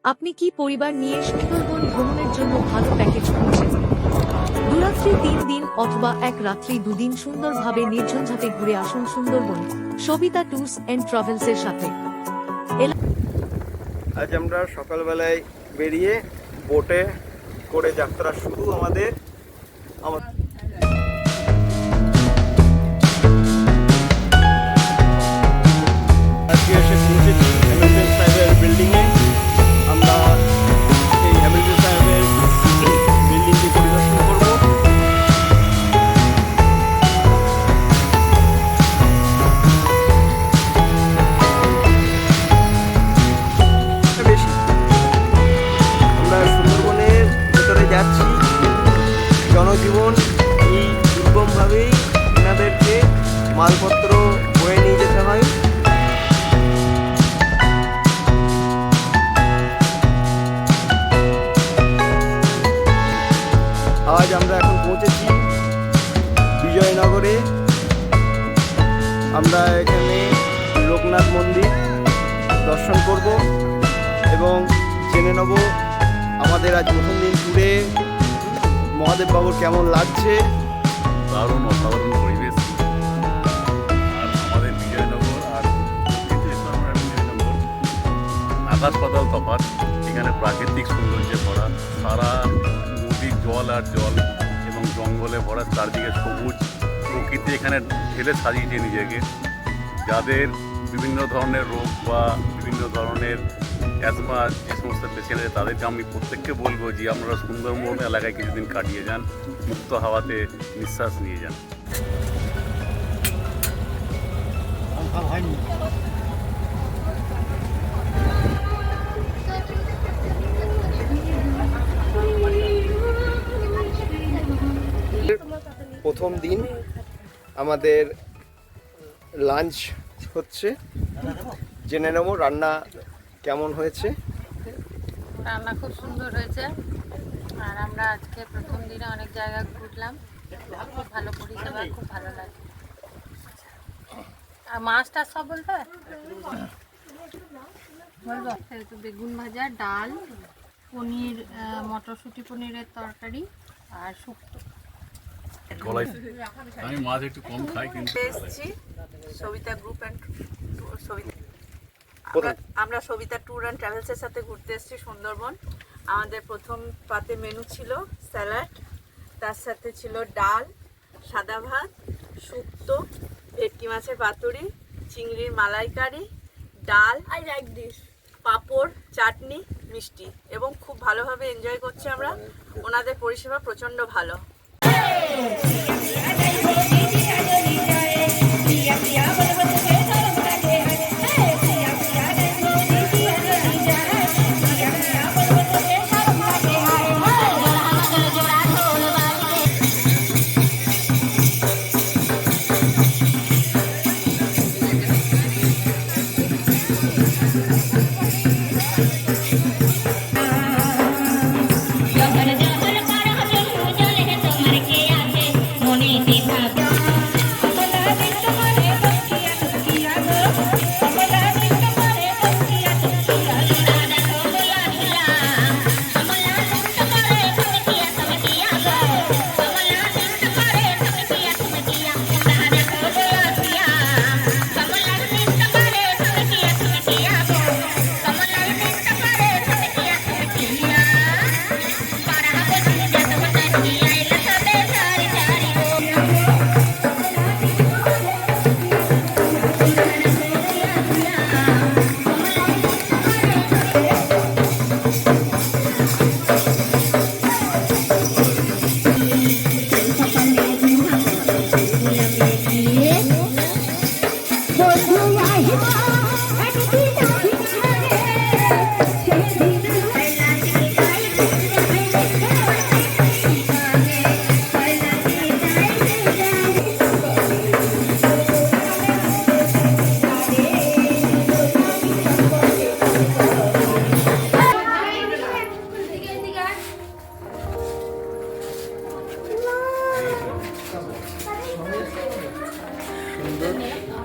আপনি কি পরিবার নিয়ে সুন্দরবন ভ্রমণের জন্য ভালো প্যাকেজ খুঁজছেন? দুরাত্রি 3 দিন অথবা এক রাত্রি 2 দিন সুন্দরভাবে নির্ঝঞ্ঝাটে ঘুরে আসুন সুন্দরবন সবিতা ট্যুরস এন্ড ট্রাভেলসের সাথে। আজ আমরা সকালবেলায় বেরিয়ে বোটে করে যাত্রা শুরু আমাদের। আজকে এসে পৌঁছেছি হ্যামিল্টন সাহেবের বিল্ডিংয়ে। আমরা এই হ্যামিল্টন সাহেবের বিল্ডিংটি পরিদর্শন করব। বেশি আমরা সুন্দরবনের ভেতরে যাচ্ছি। জনজীবন এই দুর্গমভাবেই এনাদেরকে মালপত্র বয়ে নিয়ে যেতে হয়। আজ আমরা এখন পৌঁছেছি বিজয়নগরে। আমরা এখানে লোকনাথ মন্দির দর্শন করব এবং জেনে নেব আমাদের আজ প্রথম দিন ট্যুরে মহাদেব বাবুর কেমন লাগছে। দারুণ অসাধারণ পরিবেশ। আর আমাদের বিজয়নগর আর বিজয়নগর আকাশ পাতাল তফাৎ। এখানে প্রাকৃতিক সৌন্দর্যে ভরা, সারা নদীর জল আর জল এবং জঙ্গলে ভরা, চারদিকে সবুজ প্রকৃতি এখানে ঢেলে সাজিয়েছে নিজেকে। যাদের বিভিন্ন ধরনের রোগ বা বিভিন্ন ধরনের অ্যাজমা যে সমস্ত পেশেন্ট আছে তাদেরকে আমি প্রত্যেককে বলবো যে আপনারা সুন্দরবন এলাকায় কিছুদিন কাটিয়ে যান, মুক্ত হাওয়াতে নিঃশ্বাস নিয়ে যান। প্রথম দিন আমাদের লাঞ্চ হচ্ছে, জেনে নেব রান্না কেমন হয়েছে। রান্না খুব সুন্দর হয়েছে। আর আমরা আজকে প্রথম দিনে অনেক জায়গা ঘুরলাম, খুব ভালো পরিষেবা, খুব ভালো লাগে। আর মাছটা সব বলতে বলবো তো বেগুন ভাজা, ডাল, পনির, মটরশুঁটি পনিরের তরকারি আর শুক্তো। আমি মাছ একটু কম খাই, কিন্তু এসেছি সবিতা গ্রুপ অ্যান্ড আমরা সবিতা ট্যুর অ্যান্ড ট্রাভেলসের সাথে ঘুরতে এসেছি সুন্দরবন। আমাদের প্রথম পাতে মেনু ছিল স্যালাড, তার সাথে ছিল ডাল, সাদা ভাত, শুক্তো, ভেটকি মাছের পাতুরি, চিংড়ির মালাইকারি, ডাল, পাঁপড়, চাটনি, মিষ্টি, এবং খুব ভালোভাবে এনজয় করছি আমরা। ওনাদের পরিষেবা প্রচণ্ড ভালো।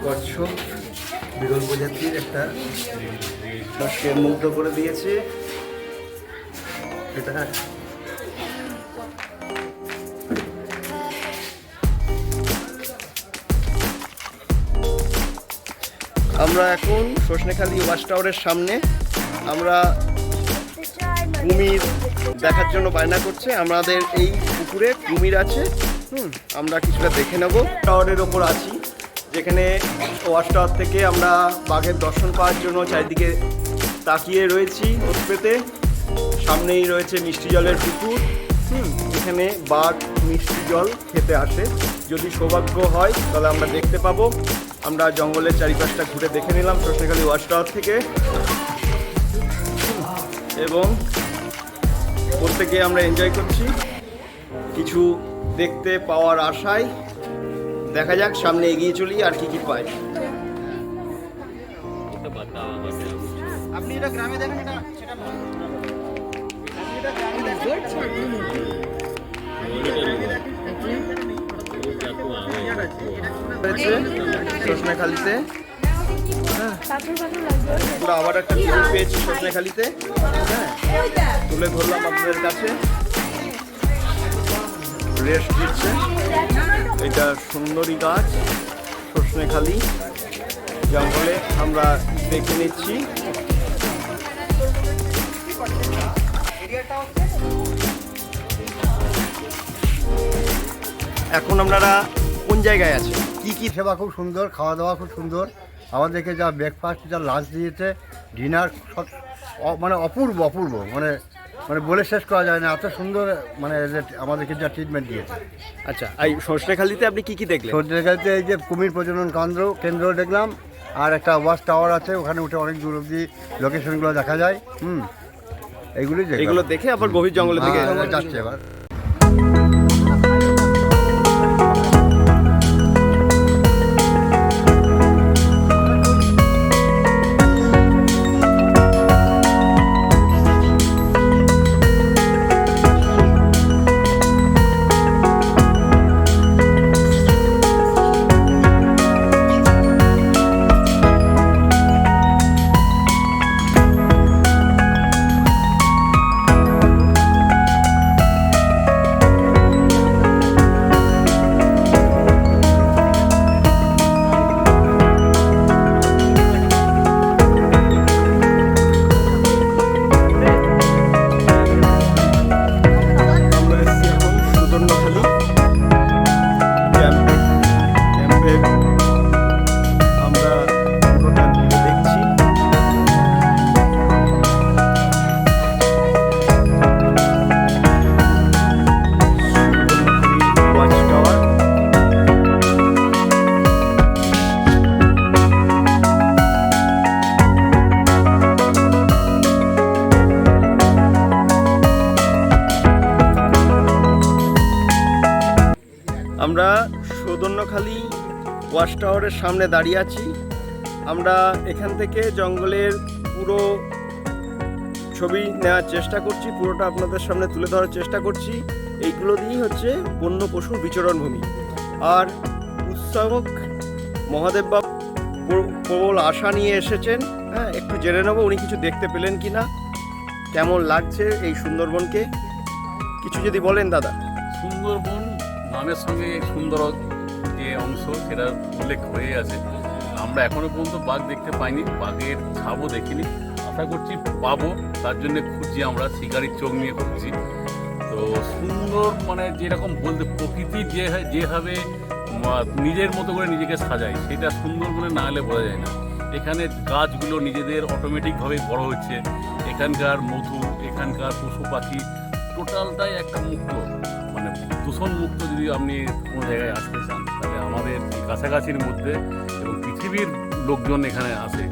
কচ্ছপ বিরল প্রজাতির একটা দশকে মুগ্ধ করে দিয়েছে। আমরা এখন সজনেখালি ওয়াচ টাওয়ারের সামনে। আমরা কুমির দেখার জন্য বায়না করছে, আমাদের এই পুকুরে কুমির আছে। আমরা কিছুটা দেখে নেব। টাওয়ারের ওপর আছি, যেখানে ওয়াচ টাওয়ার থেকে আমরা বাঘের দর্শন পাওয়ার জন্য চারিদিকে তাকিয়ে রয়েছি ওত পেতে। সামনেই রয়েছে মিষ্টি জলের পুকুর, যেখানে বাঘ মিষ্টি জল খেতে আসে। যদি সৌভাগ্য হয় তাহলে আমরা দেখতে পাবো। আমরা জঙ্গলের চারিপাশটা ঘুরে দেখে নিলাম সজনেখালি ওয়াচ টাওয়ার থেকে, এবং প্রত্যেকে আমরা এনজয় করছি কিছু দেখতে পাওয়ার আশায়। দেখা যাক, সামনে এগিয়ে চলি আর কি কি পাই। আপনি এটা গ্রামে দেখেন, এটা সেটা নয়। সজনেখালিতে আমরা আবার একটা কুমির পেয়েছি সজনেখালিতে। হ্যাঁ, তুলে ধরলাম আপনাদের কাছে। রেস্ট দিচ্ছে। এটা সুন্দরী গাছ, সজনেখালি জঙ্গলে আমরা দেখে নিচ্ছি। এখন আপনারা কোন জায়গায় আছেন? কি সেবা খুব সুন্দর, খাওয়া দাওয়া খুব সুন্দর। আমাদেরকে যা ব্রেকফাস্ট, যা লাঞ্চ দিয়েছে, ডিনার সব মানে অপূর্ব অপূর্ব, মানে মানে বলে শেষ করা যায় না, এত সুন্দর মানে আমাদেরকে যা ট্রিটমেন্ট দিয়েছে। আচ্ছা, এই সজনেখালিতে আপনি কি কি দেখলেন? সজনেখালিতে এই যে কুমির প্রজনন কেন্দ্র দেখলাম, আর একটা ওয়াচ টাওয়ার আছে, ওখানে উঠে অনেক দূর অব্দি লোকেশনগুলো দেখা যায়। এগুলো দেখে আবার গভীর জঙ্গলের দিকে যাচ্ছে এবার। আমরা সদন্যখালি ওয়াচ টাওয়ারের সামনে দাঁড়িয়ে আছি। আমরা এখান থেকে জঙ্গলের পুরো ছবি নেওয়ার চেষ্টা করছি, পুরোটা আপনাদের সামনে তুলে ধরার চেষ্টা করছি। এইগুলো দিয়েই হচ্ছে বন্য পশুর বিচরণ ভূমি। আর উৎসাহক মহাদেব বাবু প্রবল আশা নিয়ে এসেছেন। হ্যাঁ, একটু জেনে নেবো উনি কিছু দেখতে পেলেন কি না, কেমন লাগছে এই সুন্দরবনকে, কিছু যদি বলেন দাদা। সুন্দরবন নামের সঙ্গে সুন্দর যে অংশ সেটা উল্লেখ হয়ে আছে। আমরা এখনো পর্যন্ত বাঘ দেখতে পাইনি, বাঘের ছাপও দেখিনি। আশা করছি পাবো, তার জন্য খুঁজছি, আমরা শিকারির চোখ নিয়ে খুঁজছি। তো সুন্দর মানে যেরকম বলতে প্রকৃতি যেভাবে নিজের মতো করে নিজেকে সাজায়, সেটা সুন্দরবনে না হলে বোঝা যায় না। এখানে গাছগুলো নিজেদের অটোমেটিকভাবে বড় হচ্ছে, এখানকার মধু, এখানকার পশু পাখি টোটালটাই একটা মুক্ত, মানে দূষণ মুক্ত। যদি আপনি কোনো জায়গায় আসতে চান তাহলে আমাদের কাছাকাছির মধ্যে, এবং পৃথিবীর লোকজন এখানে আসে,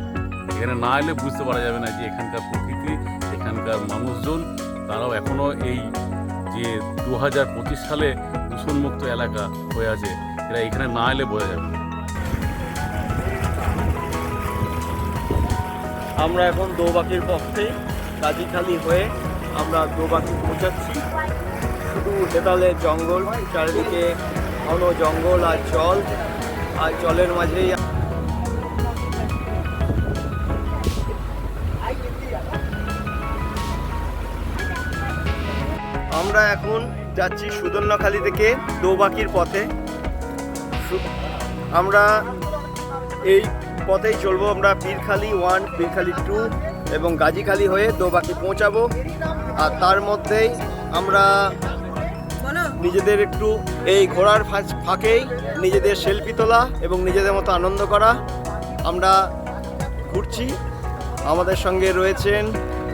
এখানে না এলে বুঝতে পারা যাবে না যে এখানকার প্রকৃতি, এখানকার মানুষজন, তারাও এখনও এই যে 2025 সালে দূষণমুক্ত এলাকা হয়ে আছে, এরা এখানে না এলে বোঝা যাবে না। আমরা এখন দৌবাকির পক্ষে কাজীখালি হয়ে আমরা দৌবাকি পৌঁছাচ্ছি। শুধু হেতালে জঙ্গল, চারিদিকে ঘন জঙ্গল আর জল, আর জলের মাঝেই আমরা এখন যাচ্ছি সুদর্ণখালি থেকে দোবাকির পথে। আমরা এই পথেই চলবো। আমরা পীরখালি 1, পীরখালি 2 এবং গাজীখালি হয়ে দোবাকি পৌঁছাবো। আর তার মধ্যেই আমরা নিজেদের একটু এই ঘোরার ফাঁকেই নিজেদের সেলফি তোলা এবং নিজেদের মতো আনন্দ করা। আমরা ঘুরছি। আমাদের সঙ্গে রয়েছেন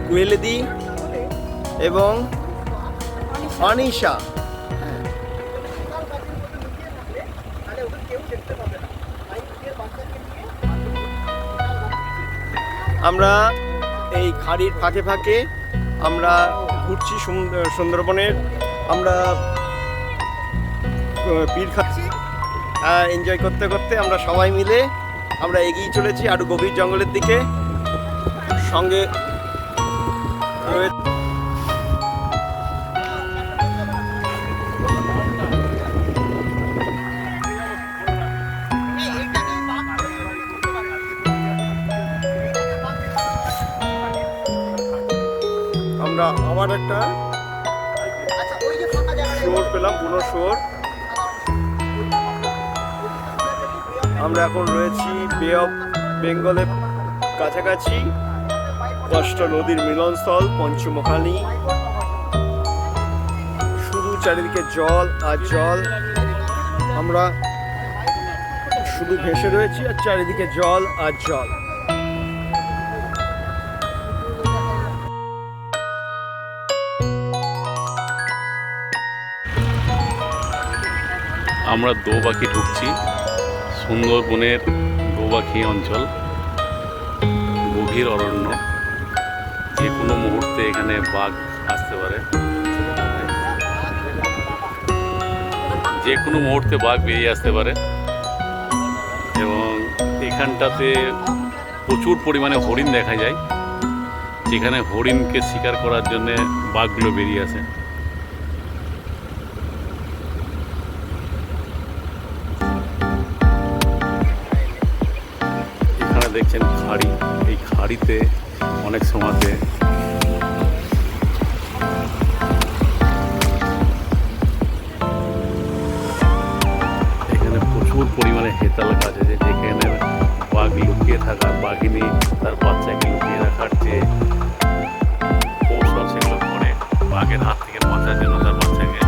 কুয়েলিদি এবং অনিশা। আমরা এই খাড়ির ফাঁকে ফাঁকে আমরা ঘুরছি সুন্দরবনের। আমরা পীর খাচ্ছি, এনজয় করতে করতে আমরা সবাই মিলে আমরা এগিয়ে চলেছি আরো গভীর জঙ্গলের দিকে। সঙ্গে রয়েছে আমরা আবার একটা শোর পেলাম, বুনো শোর। আমরা এখন রয়েছি বে অফ বেঙ্গলের কাছাকাছি, 10টা নদীর মিলনস্থল পঞ্চমখালি। শুধু চারিদিকে জল আর জল। আমরা শুধু ভেসে রয়েছি আর চারিদিকে জল আর জল। আমরা দোবাকি ঢুকছি, সুন্দরবনের দোবাকি অঞ্চল, গভীর অরণ্য। যে কোনো মুহূর্তে এখানে বাঘ আসতে পারে, যে কোনো মুহূর্তে বাঘ বেরিয়ে আসতে পারে। এবং এখানটাতে প্রচুর পরিমাণে হরিণ দেখা যায়, যেখানে হরিণকে শিকার করার জন্যে বাঘগুলো বেরিয়ে আসে। দেখছেন খাড়ি, এই খাড়িতে অনেক সময়তে এখানে প্রচুর পরিমাণে হেতাল গাছ আছে, যেখানে বাঘ লুকিয়ে থাকার, বাঘিনী তার বাচ্চাকে লুকিয়ে রাখার যে কৌশল সেগুলো করে বাঘের হাত থেকে বাঁচার জন্য তার বাচ্চাকে।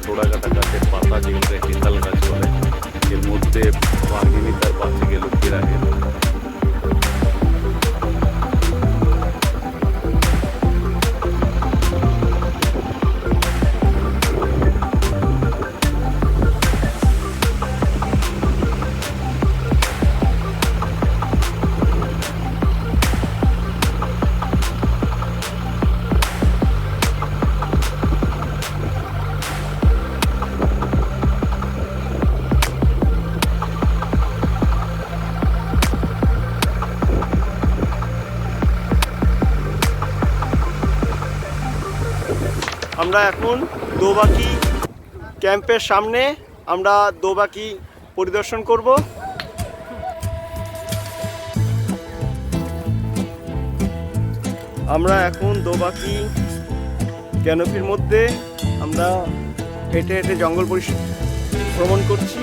টোড়া কাটা গাছের পাতা, যেগুলোকে হেতাল গাছ বলে, এর মধ্যে বাঘিনী তার বাচ্চাকে লুকিয়ে রাখে। আমরা এখন দোবাকি ক্যাম্পের সামনে আমরা দোবাকি পরিদর্শন করব। আমরা এখন দোবাকি ক্যানোপির মধ্যে আমরা হেঁটে হেঁটে জঙ্গল ভ্রমণ করছি।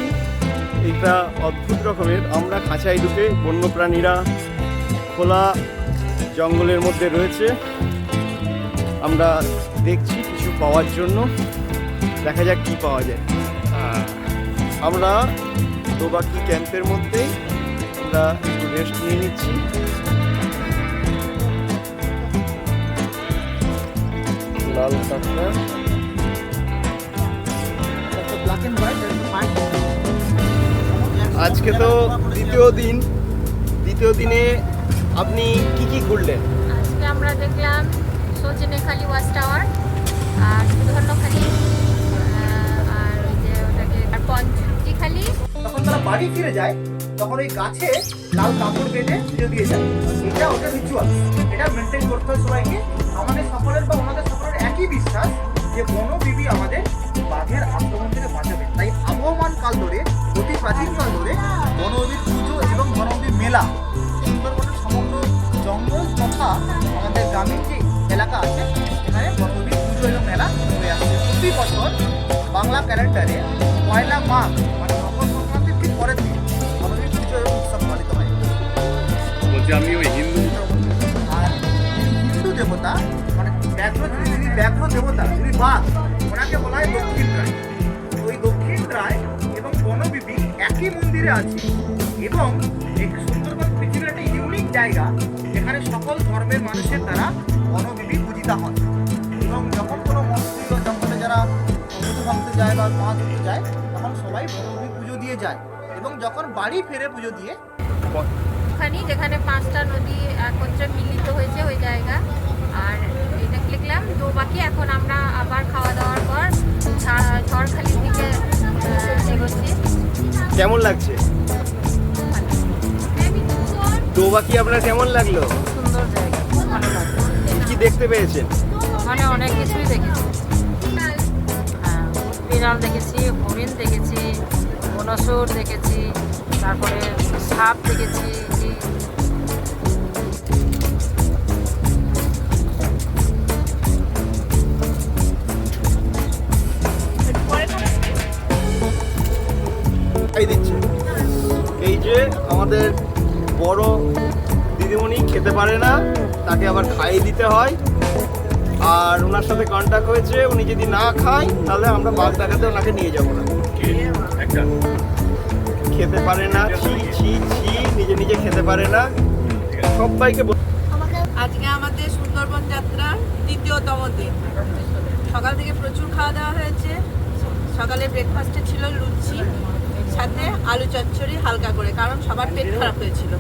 এটা অদ্ভুত রকমের। আমরা খাঁচায় ঢুকে বন্যপ্রাণীরা খোলা জঙ্গলের মধ্যে রয়েছে, আমরা দেখছি কিছু পাওয়ার জন্য। দেখা যাক কি পাওয়া যায়। আমরা দোবাকি ক্যাম্পের মধ্যে আমরা একটু রেস্ট নিয়ে নিচ্ছি। লাল কাঁকড়া, আজকে তো দ্বিতীয় দিনে আপনি কি কি ঘুরলেন? আজকে আমরা দেখলাম সজনেখালি ওয়াচ টাওয়ার আর সুধর্ণখালি আর ওই যে ওটাকে আর পঞ্চুটিখালি। যখন তারা বাড়ি ফিরে যায় তখন ওই গাছে লাল কাপড় বেঁধে পুজো দিয়ে যায়। এটা ওটা রিচুয়াল, এটা মেনটেন করতে হয় সবাইকে। আমাদের সকলের বা ওনাদের সকলের একই বিশ্বাস যে বনবিবি আমাদের বাঘের আক্রমণ থেকে বাঁচাবে। তাই আবহমান কাল ধরে, অতি প্রাচীনকাল ধরে বনবিবির পুজো এবং বনবিবির মেলা সুন্দরবনের সমগ্র জঙ্গল তথা আমাদের গ্রামীণ যে এলাকা আছে সেখানে বনবিবির পুজো এবং মেলা হয়ে আসছে। প্রতি বছর বাংলা ক্যালেন্ডারে 1 মাঘ মানে মকর সংক্রান্তির ঠিক পরের দিন বনবিবির পুজো এবং উৎসব পালিত হয়। বলছি আপনি ওই হিন্দু আর হিন্দু দেবতা মানে যিনি ব্যাঘ্র দেবতা, যিনি বাঘ, ওনাকে বলা হয় দক্ষিণ রায়। ওই দক্ষিণ রায় এবং বনবিবি একই মন্দিরে আছে এবং এই সুন্দরবন পৃথিবীর একটা ইউনিক জায়গা যেখানে সকল ধর্মের মানুষের দ্বারা বনবিবি পূজিতা হন। এবং যখন কোনো মন্ত্রী ও জঙ্গলে যারা পুজো ভাঙতে যায় বা মাছ ধরতে যায় তখন সবাই বনবিবি পুজো দিয়ে যায় এবং যখন বাড়ি ফেরে পুজো দিয়ে ওখানে যেখানে 5টা নদী একত্রে মিলিত হয়েছে ওই জায়গা। আর এটা লিখলাম দোবাকি। এখন আমরা আবার খাওয়া দাওয়ার পর ঝড়খালির দিকে এগোচ্ছি। কেমন লাগছে দোবাকি? আপনার কেমন লাগলো? সুন্দর জায়গা, খুব ভালো লাগলো। কি দেখতে পেয়েছেন? মানে অনেক কিছুই দেখেছি। হ্যাঁ, বিড়াল দেখেছি, হরিণ দেখেছি, বনশুর দেখেছি, তারপরে সাপ দেখেছি। খাই দিচ্ছে। এই যে আমাদের বড় দিদিমণি খেতে পারে না, তাকে আবার খাইয়ে দিতে হয়। আর ওনার সাথে কন্ট্যাক্ট হয়েছে, উনি যদি না খায় তাহলে আমরা বাঘ দেখাতে ওনাকে নিয়ে যাবো না। একটা খেতে পারে না, ছি ছি ছি, নিজে নিজে খেতে পারে না। সবাইকে আজকে আমাদের সুন্দরবন যাত্রার দ্বিতীয়তম দিন। সকাল থেকে প্রচুর খাওয়া দাওয়া হয়েছে। সকালে ব্রেকফাস্টে ছিল লুচি, সাথে আলু চচ্চড়ি হালকা করে, কারণ সবার পেট খারাপ হয়েছিল।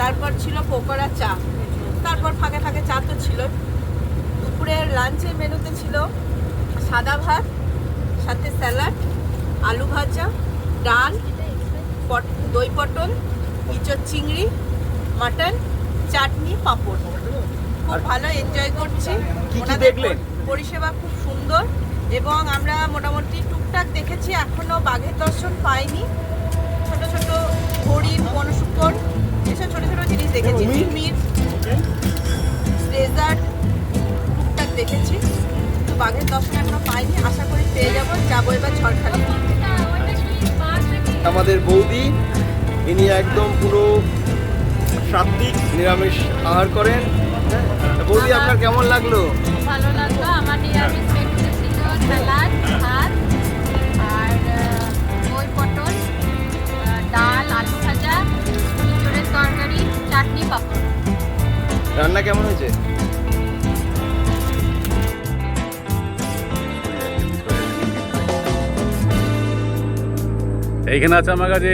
তারপর ছিল পকোড়া, চা, তারপর ফাঁকে ফাঁকে চা তো ছিল। দুপুরের লাঞ্চের মেনুতে ছিল সাদা ভাত, সাথে স্যালাড, আলু ভাজা, ডাল, দই পটল, ইঁচড় চিংড়ি, মাটন, চাটনি, পাঁপড়। খুব ভালো এনজয় করছি। কি ওনাদের দেখলেন? পরিষেবা খুব সুন্দর এবং আমরা মোটামুটি টুকটাক দেখেছি। এখনো বাঘের দর্শন পাইনি। ছোট ছোট হরিণ, বনশুকর, এসব ছোট ছোট জিনিস দেখেছি। কুমির, ডেজার্ট টুকটাক দেখেছি, কিন্তু বাঘের দর্শন এখনো পাইনি। আশা করি পেয়ে যাবো এবার ঝড়খালি। আমাদের বৌদি, ইনি একদম পুরো সাত্বিক নিরামিষ আহার করেন। বৌদি, আপনার কেমন লাগলো? ভালো লাগলো। আমার নিরামিষ মেনুতে ছিল স্যালাড, ভাত আর দই পটল, ডাল, আলু ভাজা, ইঁচড়ের তরকারি, চাটনি, পাঁপড়। রান্না কেমন হয়েছে? এইখানে আছে আমার কাছে